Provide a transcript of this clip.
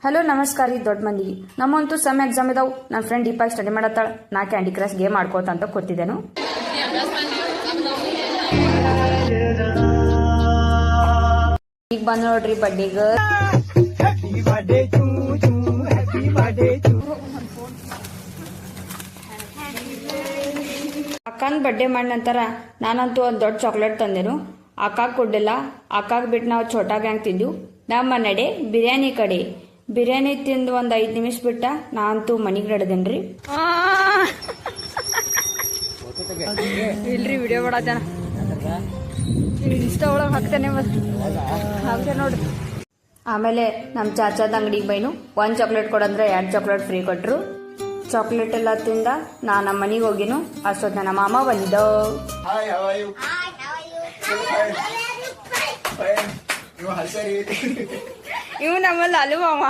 Hello ನಮಸ್ಕಾರ ರೀ ದೊಡ್ಡ ಮಂದಿಗೆ. ನಮ್ಮಂತೂ ಸಮ್ ಎಕ್ಸಾಮ್ ಇದಾವ್. ನನ್ನ ಫ್ರೆಂಡ್ ದೀಪಾಗಿ ಸ್ಟಡಿ ಮಾಡತ್ತಾಳ. ನಾ ಕ್ಯಾಂಡಿ ಕ್ರಶ್ ಗೇಮ್ ಆಡ್ಕೋತ ಅಂತ ಕೂತಿದ್ದೇನು. ಈಗ ಬಂದ್ ನೋಡ್ರಿ ಬಡ್ಡಿಗ. ಅಕ್ಕನ ಬರ್ಡೇ ಮಾಡಿ ನಂತರ ನಾನಂತೂ ಒಂದು ದೊಡ್ಡ ಚಾಕ್ಲೇಟ್ ತಂದೆನು. ಅಕ್ಕಾಗ ಕೊಡ್ಲಿಲ್ಲ. ಅಕ್ಕಾಗ ಬಿಟ್ಟು ನಾವು ಛೋಟಾ ಗ್ಯಾಂಗ್ ತಿಂದು ನಮ್ಮ ನಡೆ ಬಿರಿಯಾನಿ ಕಡೆ. ಬಿರಿಯಾನಿ ತಿಂದು ಒಂದು 5 ನಿಮಿಷ ಬಿಟ್ಟ ನಾ ಅಂತೂ ಮನಿಗೆ ನಡೆದೇನ್ರಿ. ಇಲ್ರಿ ವಿಡಿಯೋ ಮಾಡಾನ ಇನ್ಸ್ಟಾ ಒಳಗೆ ಹಾಕ್ತಾನೆ ಹಾಕ್ತೇನೆ ನೋಡ್ರಿ. ಆಮೇಲೆ ನಮ್ಮ ಚಾಚಾದ ಅಂಗಡಿಗೆ ಬೈನು 1 ಚಾಕ್ಲೇಟ್ ಕೊಡಂದ್ರೆ 2 ಚಾಕ್ಲೇಟ್ ಫ್ರೀ ಕೊಟ್ರು. ಚಾಕ್ಲೇಟ್ ಎಲ್ಲ ತಿಂದ ನಾ ನಮ್ಮ ಮನಿಗೆ ಹೋಗಿನು. ಅಷ್ಟೊತ್ತ ನನ್ನ ಮಾಮ ಬಂದಿದ್ದ. ಇವ್ ನಮ್ಮಲ್ಲಿ ಅಲು ಮಾಮ.